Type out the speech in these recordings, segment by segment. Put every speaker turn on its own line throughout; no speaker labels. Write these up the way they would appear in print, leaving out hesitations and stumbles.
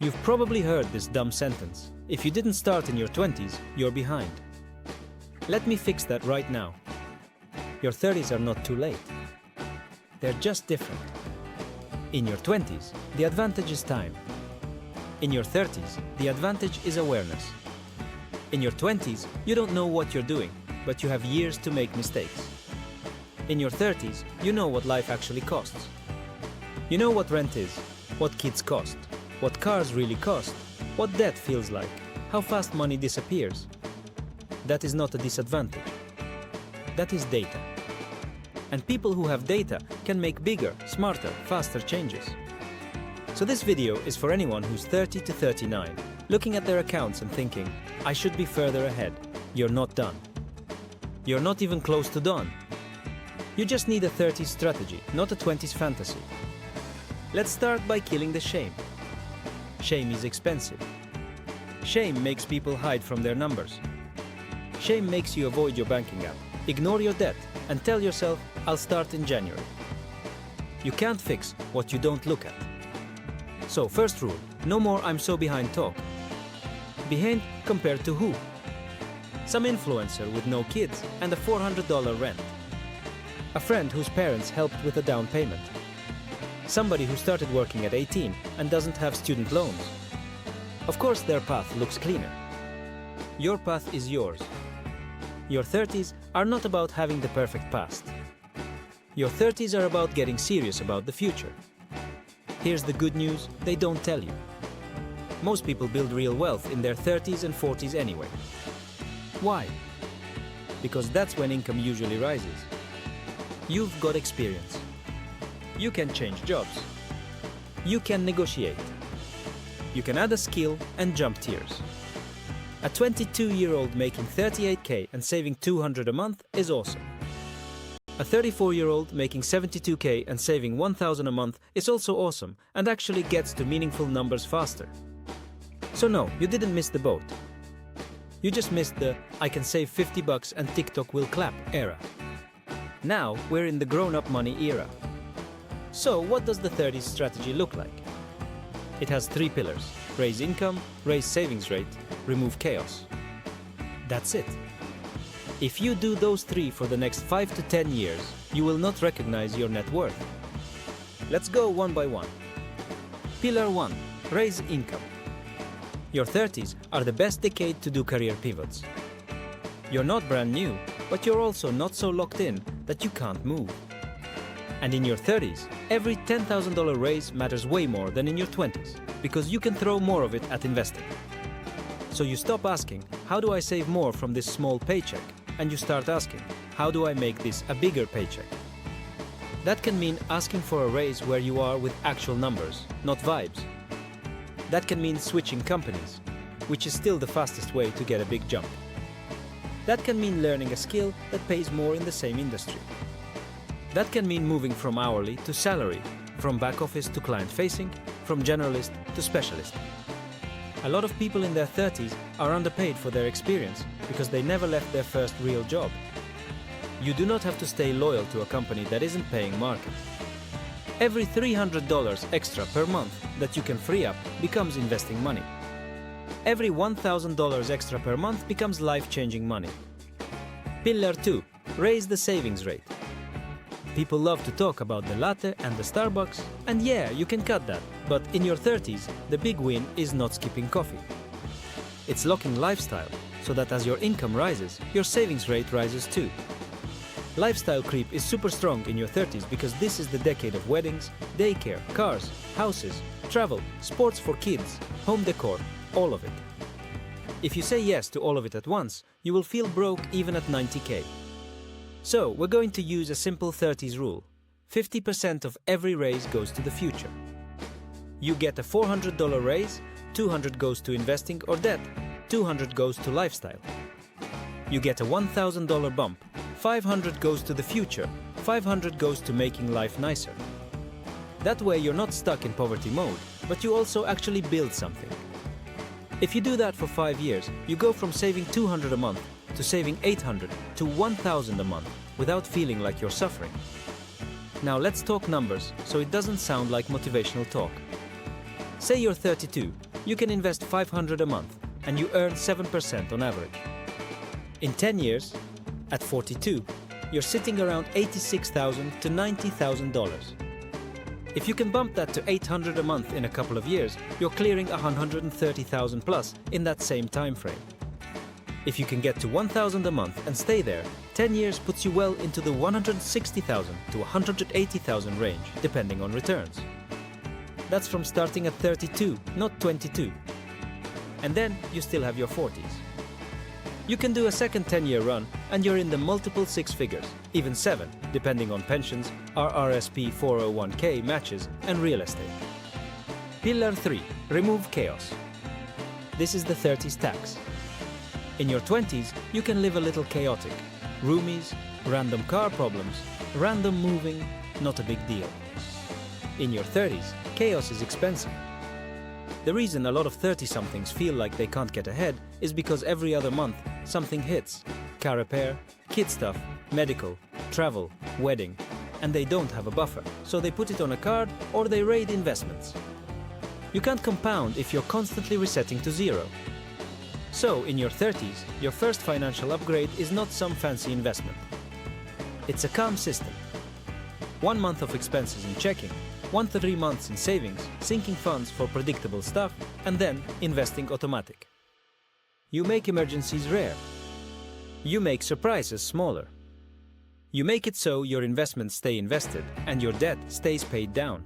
You've probably heard this dumb sentence: if you didn't start in your 20s, you're behind. Let me fix that right now. Your 30s are not too late. They're just different. In your 20s, the advantage is time. In your 30s, the advantage is awareness. In your 20s, you don't know what you're doing, but you have years to make mistakes. In your 30s, you know what life actually costs. You know what rent is, what kids cost, what cars really cost, what debt feels like, how fast money disappears. That is not a disadvantage. That is data. And people who have data can make bigger, smarter, faster changes. So this video is for anyone who's 30 to 39, looking at their accounts and thinking, I should be further ahead. You're not done. You're not even close to done. You just need a 30s strategy, not a 20s fantasy. Let's start by killing the shame. Shame is expensive. Shame makes people hide from their numbers. Shame makes you avoid your banking app, ignore your debt, and tell yourself, I'll start in January. You can't fix what you don't look at. So first rule, no more I'm so behind talk. Behind compared to who? Some influencer with no kids and a $400 rent. A friend whose parents helped with a down payment. Somebody who started working at 18 and doesn't have student loans. Of course their path looks cleaner. Your path is yours. Your 30s are not about having the perfect past. Your 30s are about getting serious about the future. Here's the good news, they don't tell you. Most people build real wealth in their 30s and 40s anyway. Why? Because that's when income usually rises. You've got experience. You can change jobs. You can negotiate. You can add a skill and jump tiers. A 22-year-old making 38K and saving $200 a month is awesome. A 34-year-old making 72K and saving $1,000 a month is also awesome and actually gets to meaningful numbers faster. So no, you didn't miss the boat. You just missed the I can save $50 and TikTok will clap era. Now we're in the grown-up money era. So what does the 30s strategy look like? It has 3 pillars: raise income, raise savings rate, remove chaos. That's it. If you do those 3 for the next 5 to 10 years, you will not recognize your net worth. Let's go one by one. Pillar 1. Raise income. Your 30s are the best decade to do career pivots. You're not brand new, but you're also not so locked in that you can't move. And in your 30s, every $10,000 raise matters way more than in your 20s, because you can throw more of it at investing. So you stop asking, how do I save more from this small paycheck? And you start asking, how do I make this a bigger paycheck? That can mean asking for a raise where you are with actual numbers, not vibes. That can mean switching companies, which is still the fastest way to get a big jump. That can mean learning a skill that pays more in the same industry. That can mean moving from hourly to salary, from back office to client-facing, from generalist to specialist. A lot of people in their 30s are underpaid for their experience because they never left their first real job. You do not have to stay loyal to a company that isn't paying market. Every $300 extra per month that you can free up becomes investing money. Every $1,000 extra per month becomes life-changing money. Pillar 2. Raise the savings rate. People love to talk about the latte and the Starbucks, and yeah, you can cut that, but in your 30s, the big win is not skipping coffee. It's locking lifestyle, so that as your income rises, your savings rate rises too. Lifestyle creep is super strong in your 30s because this is the decade of weddings, daycare, cars, houses, travel, sports for kids, home decor, all of it. If you say yes to all of it at once, you will feel broke even at 90K. So, we're going to use a simple 30s rule. 50% of every raise goes to the future. You get a $400 raise, $200 goes to investing or debt, $200 goes to lifestyle. You get a $1,000 bump, $500 goes to the future, $500 goes to making life nicer. That way you're not stuck in poverty mode, but you also actually build something. If you do that for 5 years, you go from saving $200 a month to saving $800 to $1,000 a month without feeling like you're suffering. Now let's talk numbers so it doesn't sound like motivational talk. Say you're 32 you can invest $500 a month and you earn 7% on average. In 10 years, at 42, you're sitting around $86,000 to $90,000. If you can bump that to $800 a month in a couple of years, you're clearing $130,000 plus in that same time frame. If you can get to $1,000 a month and stay there, 10 years puts you well into the $160,000 to $180,000 range, depending on returns. That's from starting at 32, not 22. And then you still have your 40s. You can do a second 10-year run and you're in the multiple six figures, even 7, depending on pensions, RRSP 401k matches, and real estate. Pillar 3. Remove chaos. This is the 30s tax. In your 20s, you can live a little chaotic. Roomies, random car problems, random moving, not a big deal. In your 30s, chaos is expensive. The reason a lot of 30-somethings feel like they can't get ahead is because every other month something hits. Car repair, kid stuff, medical, travel, wedding, and they don't have a buffer, so they put it on a card or they raid investments. You can't compound if you're constantly resetting to zero. So, in your 30s, your first financial upgrade is not some fancy investment. It's a calm system. 1 month of expenses in checking, 1 to 3 months in savings, sinking funds for predictable stuff, and then investing automatic. You make emergencies rare. You make surprises smaller. You make it so your investments stay invested and your debt stays paid down.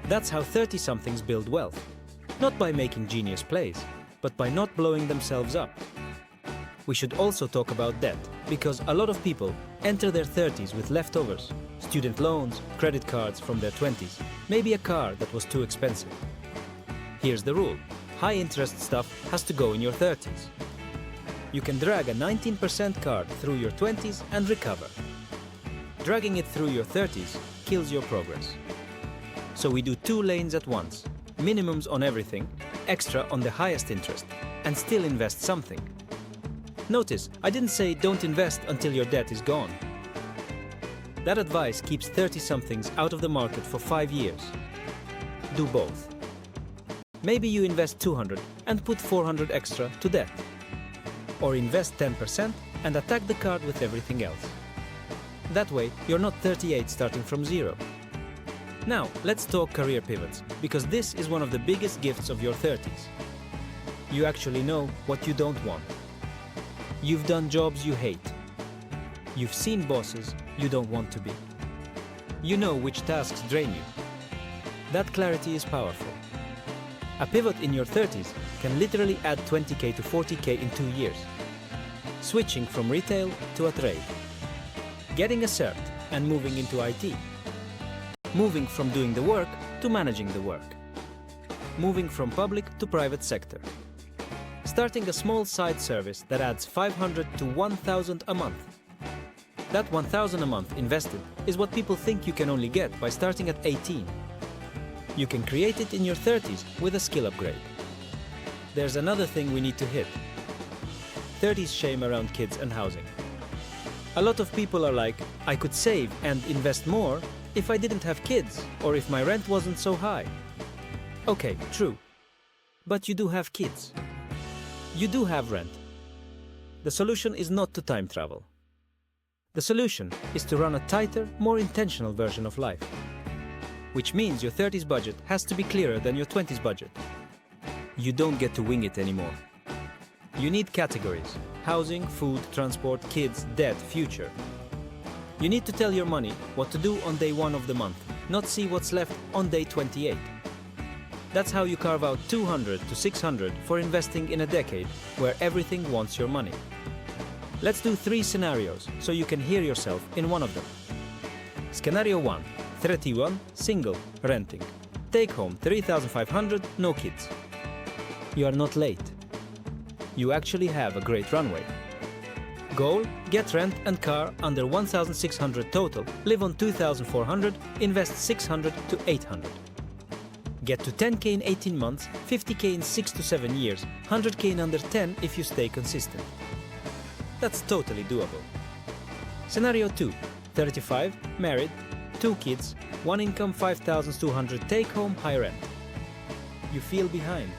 That's how 30-somethings build wealth. Not by making genius plays, but by not blowing themselves up. We should also talk about debt, because a lot of people enter their 30s with leftovers, student loans, credit cards from their 20s, maybe a car that was too expensive. Here's the rule: high interest stuff has to go in your 30s. You can drag a 19% card through your 20s and recover. Dragging it through your 30s kills your progress. So we do 2 lanes at once, minimums on everything, extra on the highest interest, and still invest something. Notice, I didn't say don't invest until your debt is gone. That advice keeps 30-somethings out of the market for 5 years. Do both. Maybe you invest 200 and put 400 extra to debt. Or invest 10% and attack the card with everything else. That way, you're not 38 starting from zero. Now, let's talk career pivots, because this is one of the biggest gifts of your 30s. You actually know what you don't want. You've done jobs you hate. You've seen bosses you don't want to be. You know which tasks drain you. That clarity is powerful. A pivot in your 30s can literally add 20k to 40k in 2 years. Switching from retail to a trade. Getting a cert and moving into IT. Moving from doing the work to managing the work. Moving from public to private sector. Starting a small side service that adds 500 to 1,000 a month. That 1,000 a month invested is what people think you can only get by starting at 18. You can create it in your 30s with a skill upgrade. There's another thing we need to hit. 30s shame around kids and housing. A lot of people are like, I could save and invest more if I didn't have kids or if my rent wasn't so high. Okay, true. But you do have kids. You do have rent. The solution is not to time travel. The solution is to run a tighter, more intentional version of life. Which means your 30s budget has to be clearer than your 20s budget. You don't get to wing it anymore. You need categories: housing, food, transport, kids, debt, future. You need to tell your money what to do on day 1 of the month, not see what's left on day 28. That's how you carve out 200 to 600 for investing in a decade where everything wants your money. Let's do 3 scenarios so you can hear yourself in one of them. Scenario 1. 31, single, renting. Take home 3,500, no kids. You are not late. You actually have a great runway. Goal: get rent and car under 1,600 total, live on 2,400, invest 600 to 800. Get to 10k in 18 months, 50k in 6 to 7 years, 100k in under 10 if you stay consistent. That's totally doable. Scenario 2. 35, married, 2 kids, 1 income 5,200 take home, high rent. you feel behind.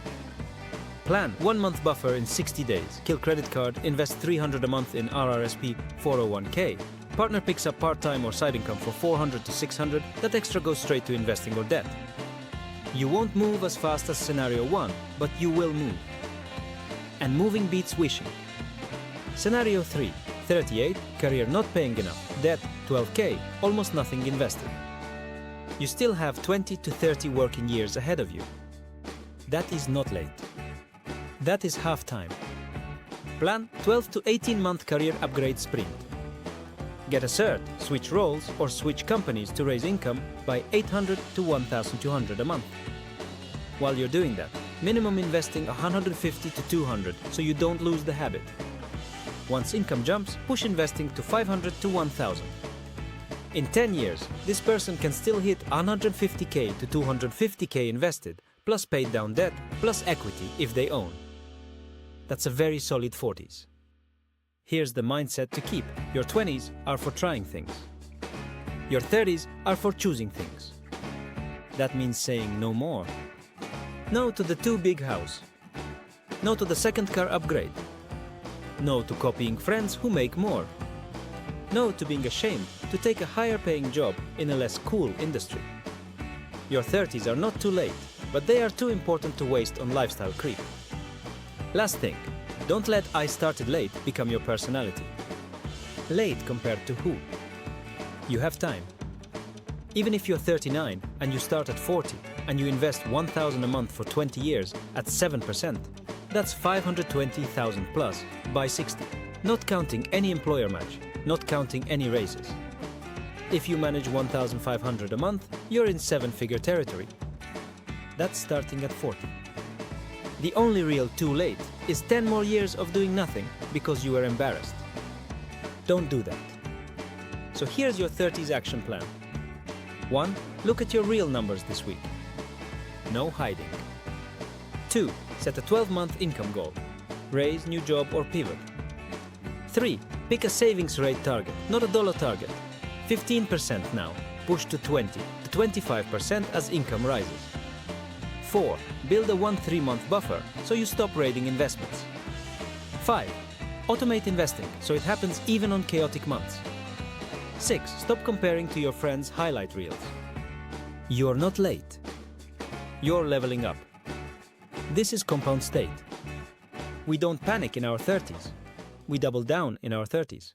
Plan 1 month buffer in 60 days. Kill credit card, invest $300 a month in RRSP 401k. Partner picks up part-time or side income for $400 to $600. That extra goes straight to investing or debt. You won't move as fast as scenario 1, but you will move. And moving beats wishing. Scenario 3, 38, career not paying enough, debt 12k, almost nothing invested. You still have 20 to 30 working years ahead of you. That is not late. That is half time. Plan 12 to 18 month career upgrade sprint. Get a cert, switch roles or switch companies to raise income by $800 to $1,200 a month. While you're doing that, minimum investing $150 to $200 so you don't lose the habit. Once income jumps, push investing to $500 to $1,000. In 10 years, this person can still hit $150k to $250k invested, plus paid down debt, plus equity if they own. That's a very solid 40s. Here's the mindset to keep. Your 20s are for trying things. Your 30s are for choosing things. That means saying no more. No to the too big house. No to the second car upgrade. No to copying friends who make more. No to being ashamed to take a higher paying job in a less cool industry. Your 30s are not too late, but they are too important to waste on lifestyle creep. Last thing, don't let "I started late" become your personality. Late compared to who? You have time. Even if you're 39 and you start at 40 and you invest $1,000 a month for 20 years at 7%, that's $520,000 plus by 60, not counting any employer match, not counting any raises. If you manage $1,500 a month, you're in 7-figure territory. That's starting at 40. The only real too late is 10 more years of doing nothing because you were embarrassed. Don't do that. So here's your 30s action plan. 1. Look at your real numbers this week. No hiding. 2. Set a 12-month income goal. Raise, new job or pivot. 3. Pick a savings rate target, not a dollar target. 15% now, push to 20 to 25% as income rises. 4. Build a 1-3 month buffer so you stop raiding investments. 5. Automate investing so it happens even on chaotic months. 6. Stop comparing to your friends' highlight reels. You're not late. You're leveling up. This is Compound State. We don't panic in our 30s. We double down in our 30s.